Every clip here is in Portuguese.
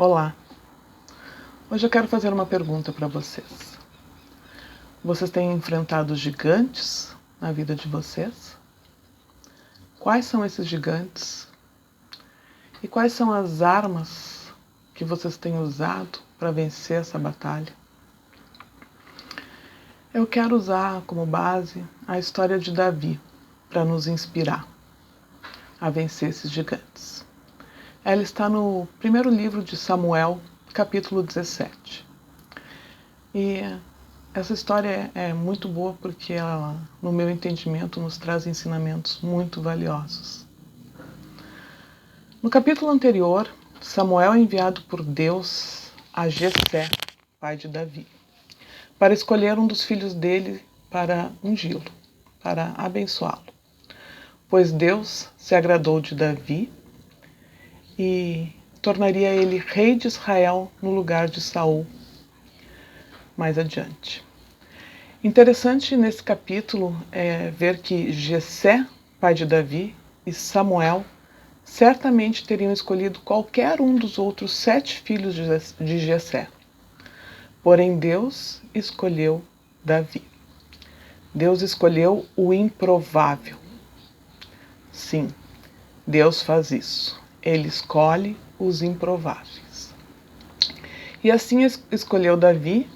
Olá, hoje eu quero fazer uma pergunta para vocês. Vocês têm enfrentado gigantes na vida de vocês? Quais são esses gigantes? E quais são as armas que vocês têm usado para vencer essa batalha? Eu quero usar como base a história de Davi para nos inspirar a vencer esses gigantes. Ela está no primeiro livro de Samuel, capítulo 17. E essa história é muito boa porque ela, no meu entendimento, nos traz ensinamentos muito valiosos. No capítulo anterior, Samuel é enviado por Deus a Jessé, pai de Davi, para escolher um dos filhos dele para ungí-lo, para abençoá-lo. Pois Deus se agradou de Davi e tornaria ele rei de Israel no lugar de Saul mais adiante. Interessante nesse capítulo é ver que Jessé, pai de Davi, e Samuel certamente teriam escolhido qualquer um dos outros 7 filhos de Jessé. Porém, Deus escolheu Davi. Deus escolheu o improvável. Sim, Deus faz isso. Ele escolhe os improváveis. E assim escolheu Davi,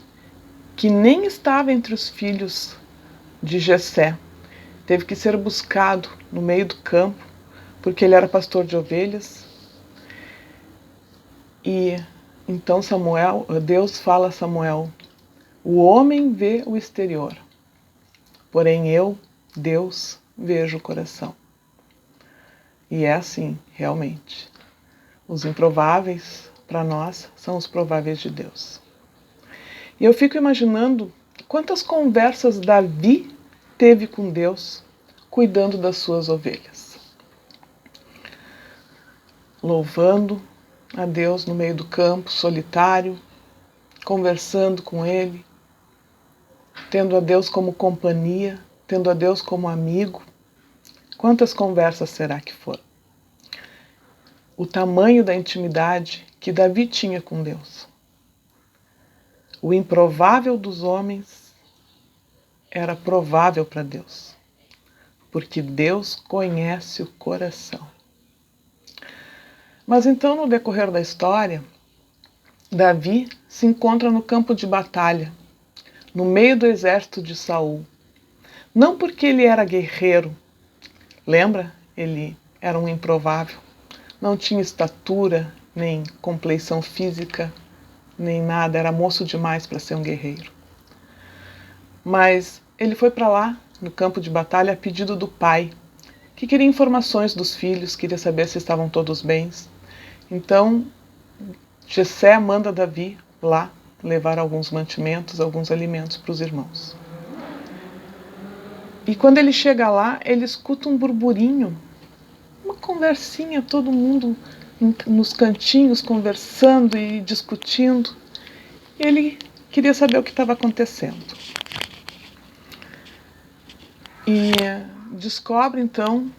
que nem estava entre os filhos de Jessé. Teve que ser buscado no meio do campo, porque ele era pastor de ovelhas. E então Deus fala a Samuel: o homem vê o exterior, porém eu, Deus, vejo o coração. E é assim, realmente. Os improváveis, para nós, são os prováveis de Deus. E eu fico imaginando quantas conversas Davi teve com Deus, cuidando das suas ovelhas. Louvando a Deus no meio do campo, solitário, conversando com Ele, tendo a Deus como companhia, tendo a Deus como amigo. Quantas conversas será que foram? O tamanho da intimidade que Davi tinha com Deus. O improvável dos homens era provável para Deus, porque Deus conhece o coração. Mas então, no decorrer da história, Davi se encontra no campo de batalha, no meio do exército de Saul. Não porque ele era guerreiro, lembra? Ele era um improvável. Não tinha estatura, nem compleição física, nem nada, era moço demais para ser um guerreiro. Mas ele foi para lá, no campo de batalha, a pedido do pai, que queria informações dos filhos, queria saber se estavam todos bem. Então, Jessé manda Davi lá levar alguns mantimentos, alguns alimentos para os irmãos. E quando ele chega lá, ele escuta um burburinho, uma conversinha, todo mundo nos cantinhos conversando e discutindo. E ele queria saber o que estava acontecendo. E descobre então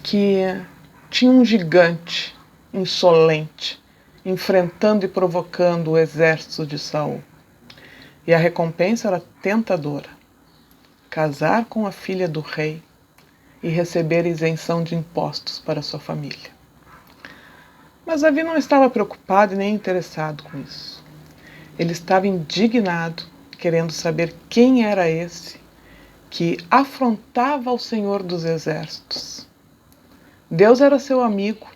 que tinha um gigante insolente enfrentando e provocando o exército de Saul. E a recompensa era tentadora: casar com a filha do rei e receber isenção de impostos para sua família. Mas Davi não estava preocupado e nem interessado com isso. Ele estava indignado, querendo saber quem era esse que afrontava o Senhor dos Exércitos. Deus era seu amigo.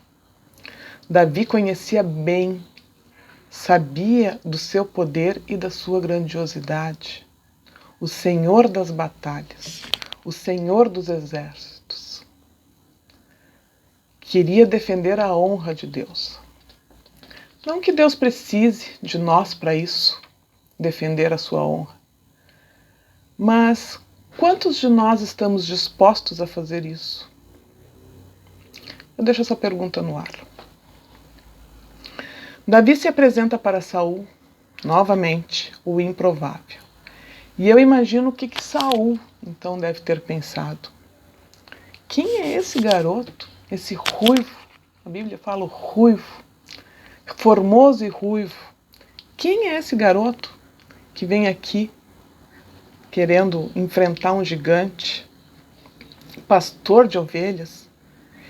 Davi conhecia bem, sabia do seu poder e da sua grandiosidade. O Senhor das batalhas, o Senhor dos exércitos. Queria defender a honra de Deus. Não que Deus precise de nós para isso, defender a sua honra. Mas quantos de nós estamos dispostos a fazer isso? Eu deixo essa pergunta no ar. Davi se apresenta para Saul, novamente, o improvável. E eu imagino o que Saul, então, deve ter pensado. Quem é esse garoto, esse ruivo? A Bíblia fala o ruivo. formoso e ruivo. Quem é esse garoto que vem aqui querendo enfrentar um gigante? Pastor de ovelhas,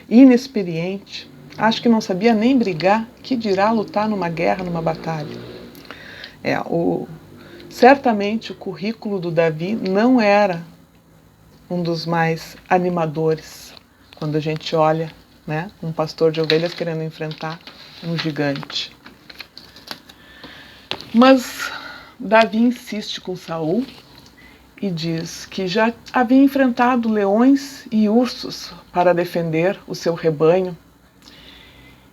inexperiente, acho que não sabia nem brigar, que dirá lutar numa guerra, numa batalha. Certamente o currículo do Davi não era um dos mais animadores quando a gente olha, né, um pastor de ovelhas querendo enfrentar um gigante. Mas Davi insiste com Saul e diz que já havia enfrentado leões e ursos para defender o seu rebanho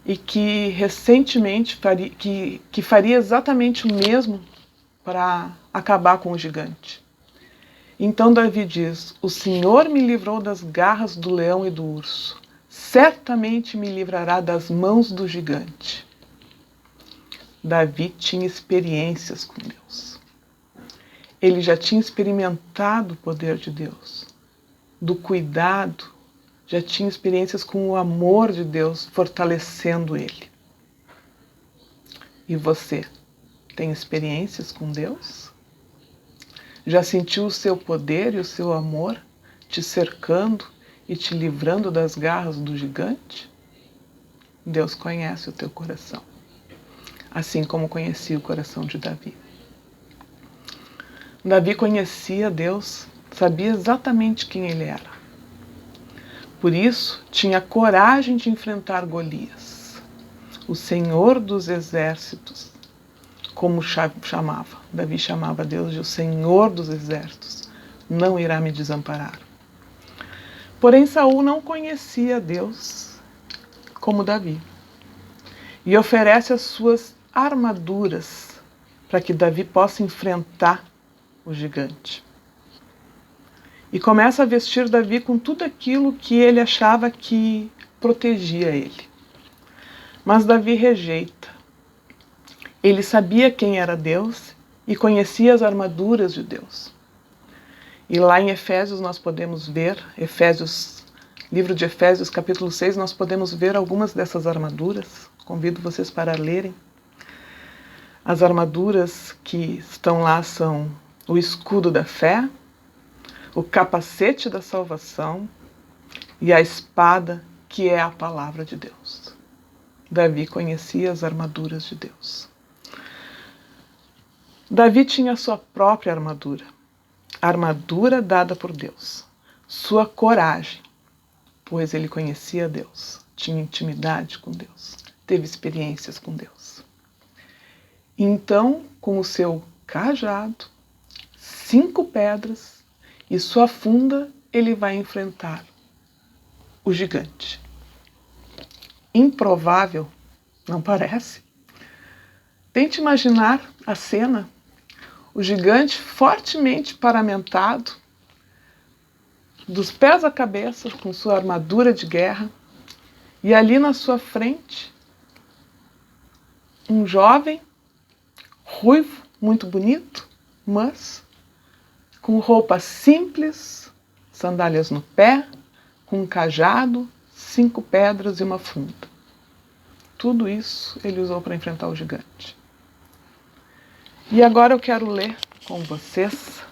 e que recentemente faria exatamente o mesmo para acabar com o gigante. Então Davi diz: o Senhor me livrou das garras do leão e do urso, certamente me livrará das mãos do gigante. Davi tinha experiências com Deus. Ele já tinha experimentado o poder de Deus, do cuidado, já tinha experiências com o amor de Deus fortalecendo ele. E você tem experiências com Deus? Já sentiu o seu poder e o seu amor te cercando e te livrando das garras do gigante? Deus conhece o teu coração, assim como conhecia o coração de Davi. Davi conhecia Deus, sabia exatamente quem ele era. Por isso, tinha coragem de enfrentar Golias, o Senhor dos exércitos, como chamava. Davi chamava Deus de o Senhor dos exércitos, não irá me desamparar. Porém, Saul não conhecia Deus como Davi e oferece as suas armaduras para que Davi possa enfrentar o gigante. E começa a vestir Davi com tudo aquilo que ele achava que protegia ele. Mas Davi rejeita. Ele sabia quem era Deus e conhecia as armaduras de Deus. E lá em Efésios nós podemos ver, livro de Efésios, capítulo 6, nós podemos ver algumas dessas armaduras. Convido vocês para lerem. As armaduras que estão lá são o escudo da fé, o capacete da salvação e a espada, que é a palavra de Deus. Davi conhecia as armaduras de Deus. Davi tinha sua própria armadura, a armadura dada por Deus, sua coragem, pois ele conhecia Deus, tinha intimidade com Deus, teve experiências com Deus. Então, com o seu cajado, 5 pedras e sua funda, ele vai enfrentar o gigante. Improvável, não parece? Tente imaginar a cena, o gigante fortemente paramentado, dos pés à cabeça, com sua armadura de guerra, e ali na sua frente, um jovem, ruivo, muito bonito, mas com roupa simples, sandálias no pé, com um cajado, 5 pedras e uma funda. Tudo isso ele usou para enfrentar o gigante. E agora eu quero ler com vocês,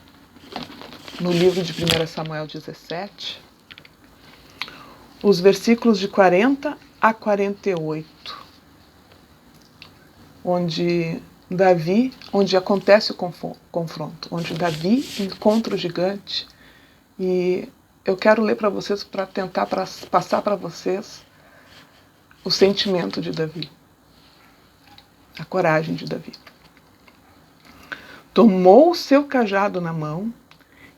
no livro de 1 Samuel 17, os versículos de 40 a 48, onde acontece o confronto, onde Davi encontra o gigante. E eu quero ler para vocês para tentar passar para vocês o sentimento de Davi, a coragem de Davi. Tomou o seu cajado na mão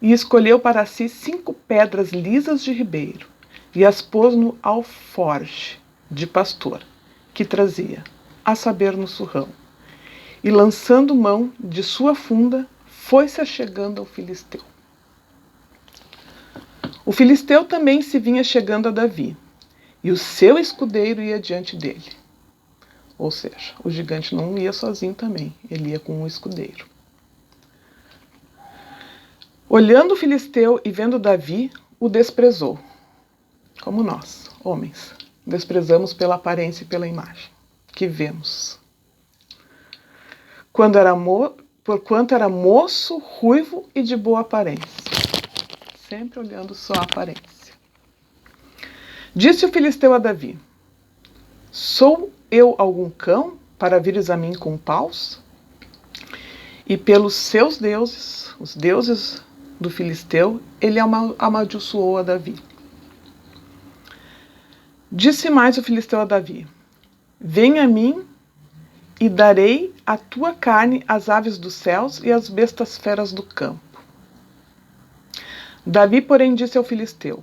e escolheu para si 5 pedras lisas de ribeiro e as pôs no alforje de pastor que trazia, a saber, no surrão. E lançando mão de sua funda, foi-se achegando ao filisteu. O filisteu também se vinha chegando a Davi, e o seu escudeiro ia diante dele. Ou seja, o gigante não ia sozinho também, ele ia com um escudeiro. Olhando o filisteu e vendo Davi, o desprezou. Como nós, homens, desprezamos pela aparência e pela imagem que vemos. porquanto era moço, ruivo e de boa aparência. Sempre olhando só a aparência. Disse o filisteu a Davi: sou eu algum cão para vires a mim com paus? E pelos seus deuses, os deuses do filisteu, ele amaldiçoou a Davi. Disse mais o filisteu a Davi: vem a mim e darei a tua carne às aves dos céus e às bestas feras do campo. Davi, porém, disse ao filisteu: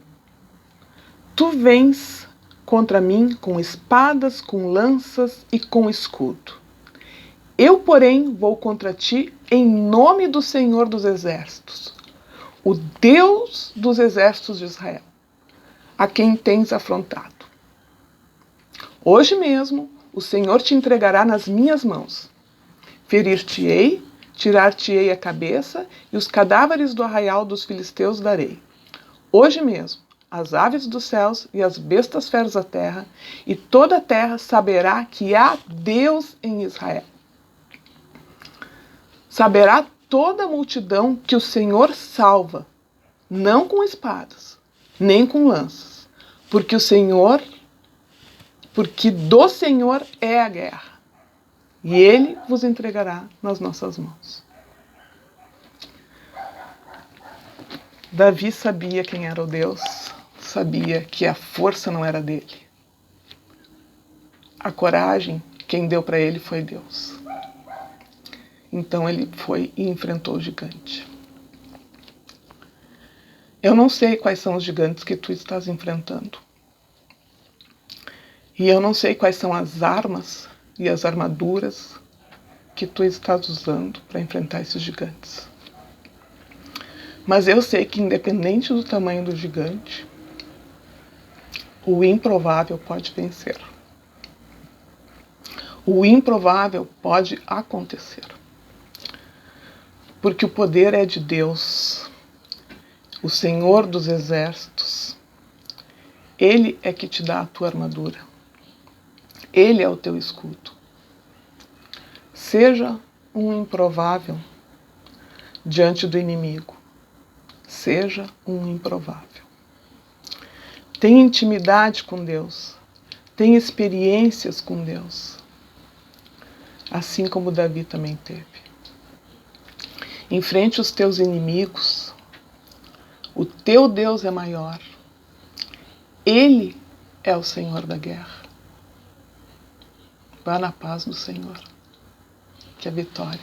tu vens contra mim com espadas, com lanças e com escudo. Eu, porém, vou contra ti em nome do Senhor dos Exércitos, o Deus dos exércitos de Israel, a quem tens afrontado. Hoje mesmo o Senhor te entregará nas minhas mãos. Ferir-te-ei, tirar-te-ei a cabeça, e os cadáveres do arraial dos filisteus darei. Hoje mesmo as aves dos céus e as bestas feras da terra, e toda a terra saberá que há Deus em Israel. Saberá toda a multidão que o Senhor salva, não com espadas, nem com lanças, porque do Senhor é a guerra, e Ele vos entregará nas nossas mãos. Davi sabia quem era o Deus, sabia que a força não era dele. A coragem, quem deu para ele foi Deus. Então ele foi e enfrentou o gigante. Eu não sei quais são os gigantes que tu estás enfrentando. E eu não sei quais são as armas e as armaduras que tu estás usando para enfrentar esses gigantes. Mas eu sei que, independente do tamanho do gigante, o improvável pode vencer. O improvável pode acontecer. Porque o poder é de Deus, o Senhor dos Exércitos. Ele é que te dá a tua armadura. Ele é o teu escudo. Seja um improvável diante do inimigo. Seja um improvável. Tenha intimidade com Deus. Tenha experiências com Deus. Assim como Davi também teve. Enfrente os teus inimigos. O teu Deus é maior. Ele é o Senhor da guerra. Vá na paz do Senhor. Que a vitória